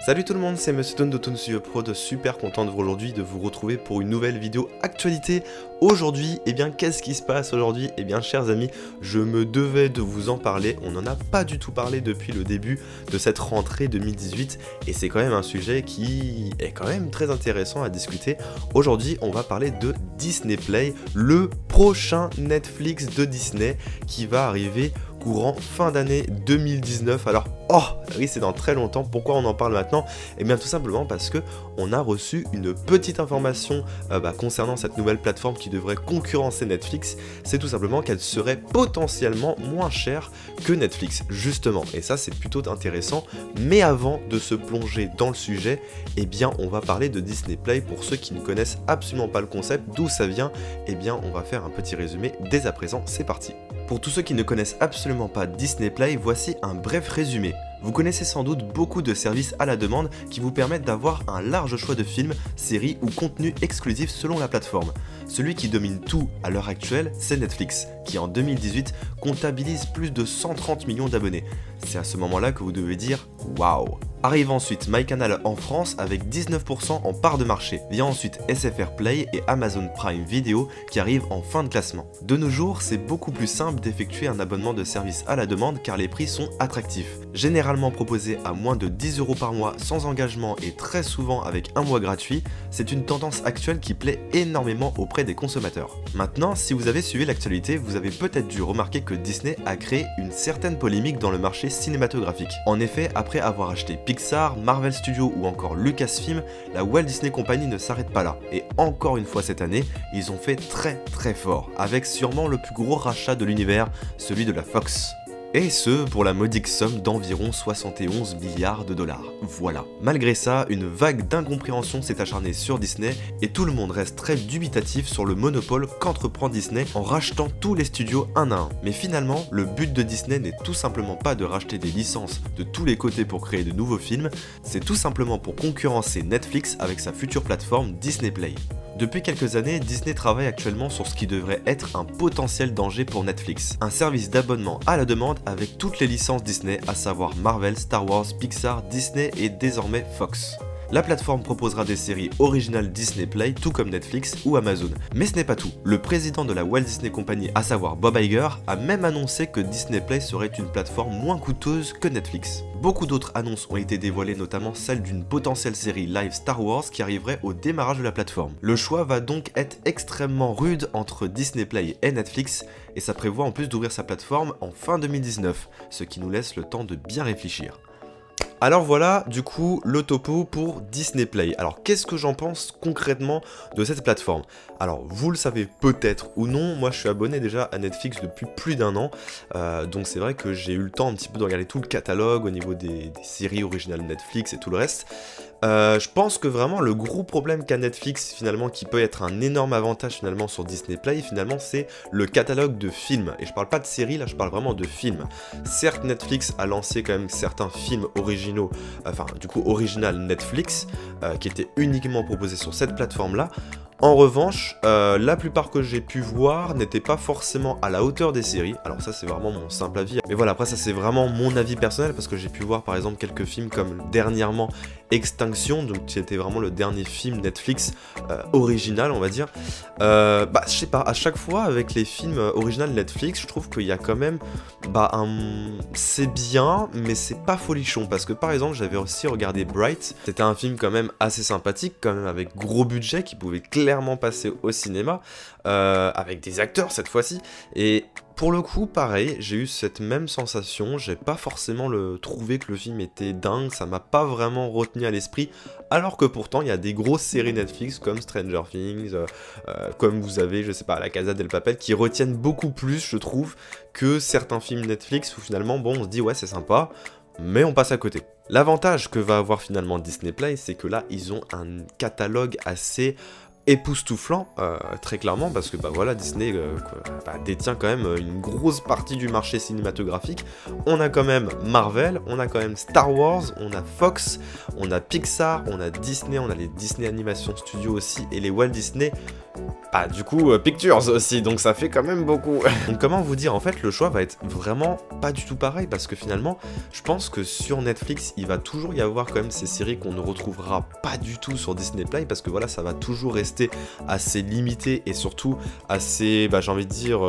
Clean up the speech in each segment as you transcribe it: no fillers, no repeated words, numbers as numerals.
Salut tout le monde, c'est Monsieur Tone de Tone Studio Prod, super content aujourd'hui de vous retrouver pour une nouvelle vidéo actualité. Aujourd'hui, qu'est-ce qui se passe aujourd'hui? Chers amis, je me devais de vous en parler, on n'en a pas du tout parlé depuis le début de cette rentrée 2018 et c'est quand même un sujet qui est quand même très intéressant à discuter. Aujourd'hui, on va parler de Disney Play, le prochain Netflix de Disney qui va arriver courant fin d'année 2019. Alors, oui, c'est dans très longtemps. Pourquoi on en parle maintenant? Tout simplement parce que on a reçu une petite information concernant cette nouvelle plateforme qui devrait concurrencer Netflix. C'est tout simplement qu'elle serait potentiellement moins chère que Netflix, justement. Et ça, c'est plutôt intéressant. Mais avant de se plonger dans le sujet, on va parler de Disney Play. Pour ceux qui ne connaissent absolument pas le concept, d'où ça vient, on va faire un petit résumé dès à présent. C'est parti. Pour tous ceux qui ne connaissent absolument pas Disney Play, voici un bref résumé. Vous connaissez sans doute beaucoup de services à la demande qui vous permettent d'avoir un large choix de films, séries ou contenus exclusifs selon la plateforme. Celui qui domine tout à l'heure actuelle, c'est Netflix, qui en 2018 comptabilise plus de 130 millions d'abonnés. C'est à ce moment-là que vous devez dire « Waouh !» Arrive ensuite MyCanal en France avec 19% en part de marché. Vient ensuite SFR Play et Amazon Prime Video qui arrivent en fin de classement. De nos jours, c'est beaucoup plus simple d'effectuer un abonnement de service à la demande car les prix sont attractifs. Généralement proposé à moins de 10 € par mois sans engagement et très souvent avec un mois gratuit, c'est une tendance actuelle qui plaît énormément auprès des consommateurs. Maintenant, si vous avez suivi l'actualité, vous avez peut-être dû remarquer que Disney a créé une certaine polémique dans le marché cinématographique. En effet, après avoir acheté Pixar, Marvel Studios ou encore Lucasfilm, la Walt Disney Company ne s'arrête pas là. Et encore une fois cette année, ils ont fait très fort, avec sûrement le plus gros rachat de l'univers, celui de la Fox. Et ce, pour la modique somme d'environ 71 milliards de dollars. Voilà. Malgré ça, une vague d'incompréhension s'est acharnée sur Disney et tout le monde reste très dubitatif sur le monopole qu'entreprend Disney en rachetant tous les studios un à un. Mais finalement, le but de Disney n'est tout simplement pas de racheter des licences de tous les côtés pour créer de nouveaux films, c'est tout simplement pour concurrencer Netflix avec sa future plateforme Disney Play. Depuis quelques années, Disney travaille actuellement sur ce qui devrait être un potentiel danger pour Netflix. Un service d'abonnement à la demande avec toutes les licences Disney, à savoir Marvel, Star Wars, Pixar, Disney et désormais Fox. La plateforme proposera des séries originales Disney Play, tout comme Netflix ou Amazon. Mais ce n'est pas tout. Le président de la Walt Disney Company, à savoir Bob Iger, a même annoncé que Disney Play serait une plateforme moins coûteuse que Netflix. Beaucoup d'autres annonces ont été dévoilées, notamment celle d'une potentielle série live Star Wars qui arriverait au démarrage de la plateforme. Le choix va donc être extrêmement rude entre Disney Play et Netflix, et ça prévoit en plus d'ouvrir sa plateforme en fin 2019, ce qui nous laisse le temps de bien réfléchir. Alors voilà, du coup, le topo pour Disney Play. Alors, qu'est-ce que j'en pense concrètement de cette plateforme? Alors, vous le savez peut-être ou non, moi je suis abonné déjà à Netflix depuis plus d'1 an. Donc c'est vrai que j'ai eu le temps un petit peu de regarder tout le catalogue au niveau des séries originales Netflix et tout le reste. Je pense que vraiment le gros problème qu'a Netflix finalement, qui peut être un énorme avantage finalement sur Disney Play, finalement c'est le catalogue de films. Et je parle pas de séries, là je parle vraiment de films. Certes, Netflix a lancé quand même certains films originaux, original Netflix, qui étaient uniquement proposés sur cette plateforme-là. En revanche, la plupart que j'ai pu voir n'étaient pas forcément à la hauteur des séries. Alors ça c'est vraiment mon simple avis. Mais voilà, après ça c'est vraiment mon avis personnel parce que j'ai pu voir par exemple quelques films comme dernièrement Extinction, donc c'était vraiment le dernier film Netflix original on va dire. Je sais pas, à chaque fois avec les films original Netflix, je trouve qu'il y a quand même c'est bien mais c'est pas folichon parce que par exemple j'avais aussi regardé Bright, c'était un film quand même assez sympathique, quand même avec gros budget qui pouvait clairement passer au cinéma, avec des acteurs cette fois-ci, et pour le coup pareil, j'ai eu cette même sensation, j'ai pas forcément trouvé que le film était dingue, ça m'a pas vraiment retenu à l'esprit, alors que pourtant il y a des grosses séries Netflix comme Stranger Things, comme vous avez, je sais pas, La Casa del Papel, qui retiennent beaucoup plus, je trouve, que certains films Netflix où finalement, bon, on se dit ouais c'est sympa, mais on passe à côté. L'avantage que va avoir finalement Disney Play, c'est que là, ils ont un catalogue assez époustouflant, très clairement, parce que voilà, Disney détient quand même une grosse partie du marché cinématographique. On a quand même Marvel, on a quand même Star Wars, on a Fox, on a Pixar, on a Disney, on a les Disney Animation Studios aussi, et les Walt Disney Ah, du coup, Pictures aussi, donc ça fait quand même beaucoup. Donc comment vous dire, en fait, le choix va être vraiment pas du tout pareil, parce que finalement, je pense que sur Netflix, il va toujours y avoir quand même ces séries qu'on ne retrouvera pas du tout sur Disney Play, parce que voilà, ça va toujours rester assez limité, et surtout assez, j'ai envie de dire...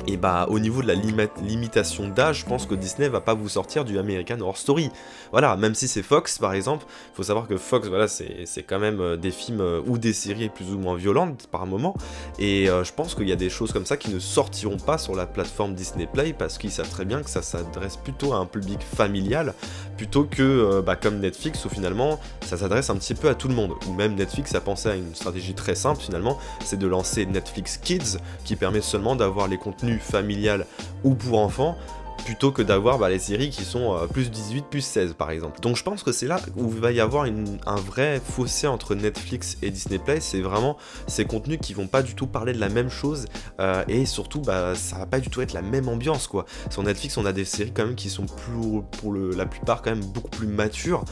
Et au niveau de la limitation d'âge, je pense que Disney va pas vous sortir du American Horror Story. Voilà, même si c'est Fox par exemple, il faut savoir que Fox, voilà, c'est quand même des films ou des séries plus ou moins violentes par moment. Et je pense qu'il y a des choses comme ça qui ne sortiront pas sur la plateforme Disney Play parce qu'ils savent très bien que ça s'adresse plutôt à un public familial plutôt que comme Netflix où finalement ça s'adresse un petit peu à tout le monde. Ou même Netflix a pensé à une stratégie très simple finalement, c'est de lancer Netflix Kids qui permet seulement d'avoir les contenus familial ou pour enfants plutôt que d'avoir les séries qui sont plus 18, plus 16 par exemple. Donc je pense que c'est là où il va y avoir un vrai fossé entre Netflix et Disney Play, c'est vraiment ces contenus qui vont pas du tout parler de la même chose et surtout ça va pas du tout être la même ambiance quoi. Sur Netflix on a des séries quand même qui sont pour la plupart quand même beaucoup plus matures,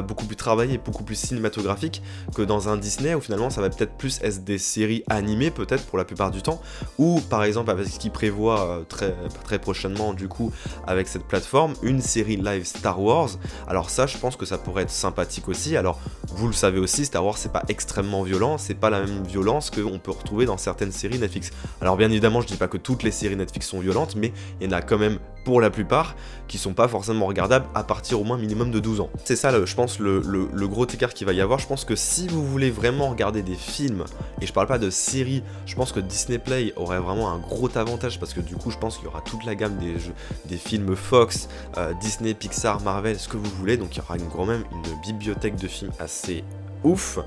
beaucoup plus travaillées, beaucoup plus cinématographiques que dans un Disney où finalement ça va peut-être plus être des séries animées peut-être pour la plupart du temps, ou par exemple avec ce qu'ils prévoient très prochainement du coup avec cette plateforme, une série live Star Wars. Alors ça, je pense que ça pourrait être sympathique aussi. Alors, vous le savez aussi, Star Wars, c'est pas extrêmement violent, c'est pas la même violence qu'on peut retrouver dans certaines séries Netflix. Alors bien évidemment, je dis pas que toutes les séries Netflix sont violentes, mais il y en a quand même pour la plupart qui sont pas forcément regardables à partir au moins minimum de 12 ans. C'est ça, je pense, le gros écart qu'il va y avoir. Je pense que si vous voulez vraiment regarder des films, et je parle pas de séries, je pense que Disney Play aurait vraiment un gros avantage parce que du coup, je pense qu'il y aura toute la gamme des films Fox, Disney, Pixar, Marvel, ce que vous voulez. Donc il y aura quand même une bibliothèque de films assez ouf.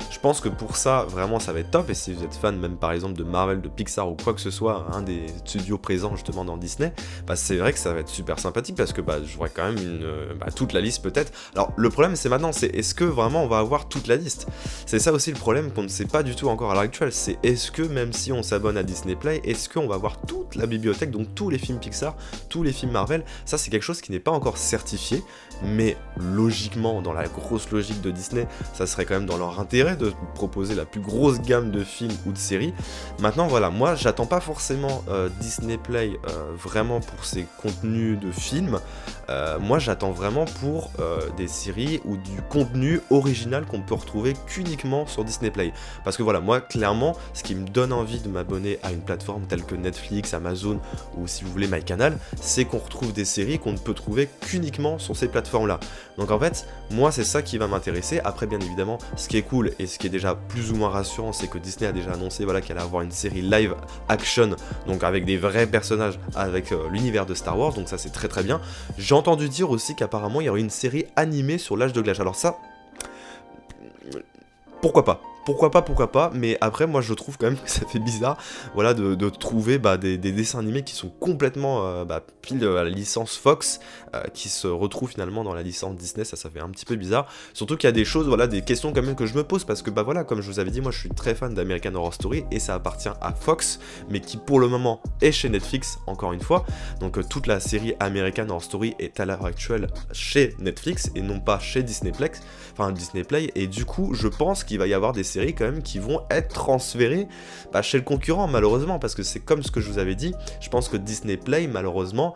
Je pense que pour ça, vraiment, ça va être top. Et si vous êtes fan, même par exemple de Marvel, de Pixar ou quoi que ce soit, un des studios présents justement dans Disney, c'est vrai que ça va être super sympathique parce que j'aurai quand même toute la liste peut-être. Alors le problème c'est maintenant, c'est est-ce que vraiment on va avoir toute la liste? C'est ça aussi le problème qu'on ne sait pas du tout encore à l'heure actuelle. C'est est-ce que même si on s'abonne à Disney Play, est-ce qu'on va avoir toute la bibliothèque, donc tous les films Pixar, tous les films Marvel? Ça c'est quelque chose qui n'est pas encore certifié, mais logiquement, dans la grosse logique de Disney, ça serait quand même dans leur intérêt de proposer la plus grosse gamme de films ou de séries. Maintenant voilà, moi j'attends pas forcément Disney Play vraiment pour ses contenus de films, moi j'attends vraiment pour des séries ou du contenu original qu'on peut retrouver qu'uniquement sur Disney Play. Parce que voilà, moi clairement, ce qui me donne envie de m'abonner à une plateforme telle que Netflix, Amazon ou si vous voulez MyCanal, c'est qu'on retrouve des séries qu'on ne peut trouver qu'uniquement sur ces plateformes là. Donc en fait, moi c'est ça qui va m'intéresser. Après bien évidemment, ce qui est cool et ce qui est déjà plus ou moins rassurant, c'est que Disney a déjà annoncé qu'elle allait avoir une série live action, donc avec des vrais personnages, avec l'univers de Star Wars, donc ça c'est très très bien. J'ai entendu dire aussi qu'apparemment il y aurait une série animée sur l'âge de glace. Alors ça, pourquoi pas? Pourquoi pas, mais après moi je trouve quand même que ça fait bizarre voilà, de trouver des dessins animés qui sont complètement pile à la licence Fox, qui se retrouvent finalement dans la licence Disney, ça fait un petit peu bizarre, surtout qu'il y a des choses, voilà, des questions quand même que je me pose, parce que voilà, comme je vous avais dit, moi je suis très fan d'American Horror Story, et ça appartient à Fox, mais qui pour le moment est chez Netflix, encore une fois, donc toute la série American Horror Story est à l'heure actuelle chez Netflix, et non pas chez Disney Play, et du coup je pense qu'il va y avoir des séries quand même qui vont être transférées chez le concurrent malheureusement, parce que c'est comme ce que je vous avais dit, je pense que Disney Play malheureusement,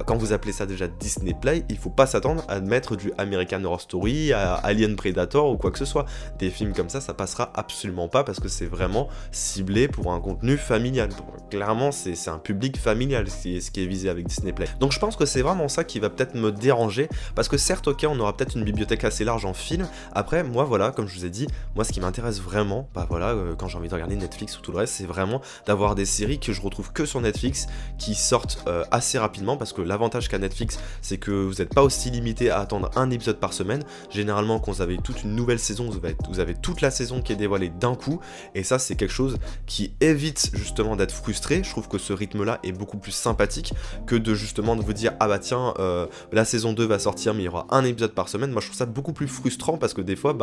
quand vous appelez ça déjà Disney Play, il faut pas s'attendre à mettre du American Horror Story, à Alien Predator ou quoi que ce soit. Des films comme ça passera absolument pas, parce que c'est vraiment ciblé pour un contenu familial. Clairement c'est un public familial ce qui est visé avec Disney Play. Donc je pense que c'est vraiment ça qui va peut-être me déranger, parce que certes ok, on aura peut-être une bibliothèque assez large en film. Après moi voilà, comme je vous ai dit, moi ce qui m'intéresse vraiment, quand j'ai envie de regarder Netflix ou tout le reste, c'est vraiment d'avoir des séries que je retrouve que sur Netflix, qui sortent assez rapidement, parce que l'avantage qu'a Netflix, c'est que vous n'êtes pas aussi limité à attendre un épisode par semaine. Généralement quand vous avez toute une nouvelle saison, vous avez toute la saison qui est dévoilée d'un coup, et ça c'est quelque chose qui évite justement d'être frustré. Je trouve que ce rythme là est beaucoup plus sympathique que de justement de vous dire ah bah tiens la saison 2 va sortir mais il y aura un épisode par semaine. Moi je trouve ça beaucoup plus frustrant, parce que des fois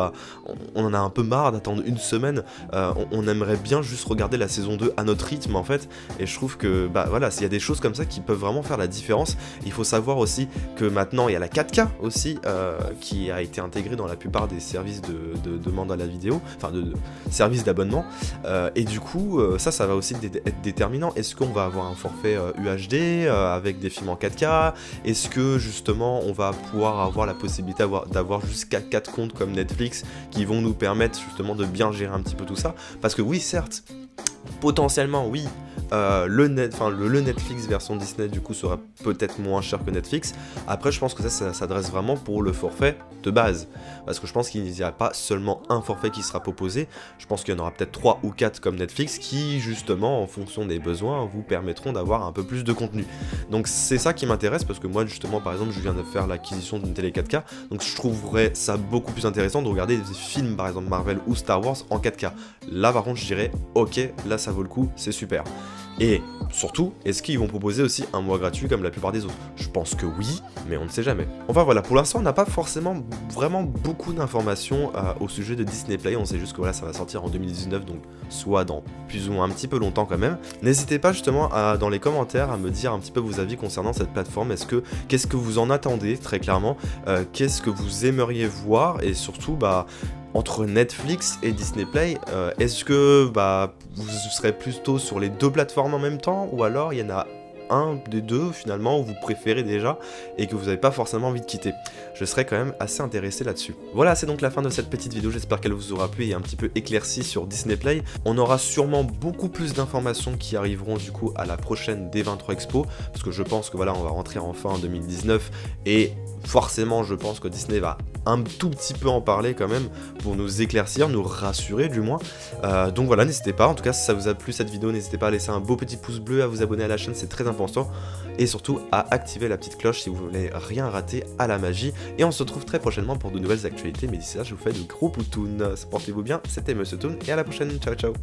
on en a un peu marre d'attendre une semaine, on aimerait bien juste regarder la saison 2 à notre rythme en fait, et je trouve que bah voilà, il y a des choses comme ça qui peuvent vraiment faire la différence. Il faut savoir aussi que maintenant il y a la 4K aussi qui a été intégrée dans la plupart des services de demande à la vidéo, enfin de services d'abonnement, et du coup ça va aussi être déterminant. Est-ce qu'on va avoir un forfait UHD avec des films en 4K? Est-ce que justement on va pouvoir avoir la possibilité d'avoir jusqu'à 4 comptes comme Netflix qui vont nous permettre justement de bien gérer un petit peu tout ça? Parce que oui, certes, potentiellement oui, le Netflix version Disney du coup sera peut-être moins cher que Netflix. Après je pense que ça s'adresse vraiment pour le forfait de base, parce que je pense qu'il n'y a pas seulement un forfait qui sera proposé, je pense qu'il y en aura peut-être 3 ou 4 comme Netflix qui justement en fonction des besoins vous permettront d'avoir un peu plus de contenu. Donc c'est ça qui m'intéresse, parce que moi justement par exemple je viens de faire l'acquisition d'une télé 4K, donc je trouverais ça beaucoup plus intéressant de regarder des films par exemple Marvel ou Star Wars en 4K. Là par contre je dirais ok, là ça vaut le coup, c'est super. Et surtout, est-ce qu'ils vont proposer aussi un mois gratuit comme la plupart des autres? Je pense que oui, mais on ne sait jamais. Enfin voilà, pour l'instant on n'a pas forcément vraiment beaucoup d'informations au sujet de Disney Play. On sait juste que voilà, ça va sortir en 2019, donc soit dans plus ou moins un petit peu longtemps quand même. N'hésitez pas justement dans les commentaires à me dire un petit peu vos avis concernant cette plateforme. Qu'est-ce que vous en attendez très clairement, qu'est-ce que vous aimeriez voir, et surtout bah entre Netflix et Disney Play, est-ce que bah, vous serez plutôt sur les deux plateformes en même temps, ou alors il y en a un des deux finalement où vous préférez déjà et que vous n'avez pas forcément envie de quitter? Je serais quand même assez intéressé là-dessus. Voilà, c'est donc la fin de cette petite vidéo, j'espère qu'elle vous aura plu et un petit peu éclairci sur Disney Play. On aura sûrement beaucoup plus d'informations qui arriveront du coup à la prochaine D23 Expo, parce que je pense que voilà, on va rentrer enfin en 2019 et forcément je pense que Disney va un tout petit peu en parler quand même pour nous éclaircir, nous rassurer du moins. Donc voilà, n'hésitez pas, en tout cas si ça vous a plu cette vidéo, n'hésitez pas à laisser un beau petit pouce bleu, à vous abonner à la chaîne, c'est très important, et surtout à activer la petite cloche si vous voulez rien rater à la magie. Et on se retrouve très prochainement pour de nouvelles actualités, mais d'ici là je vous fais de gros poutounes. Portez-vous bien, c'était Monsieur Toon et à la prochaine, ciao ciao.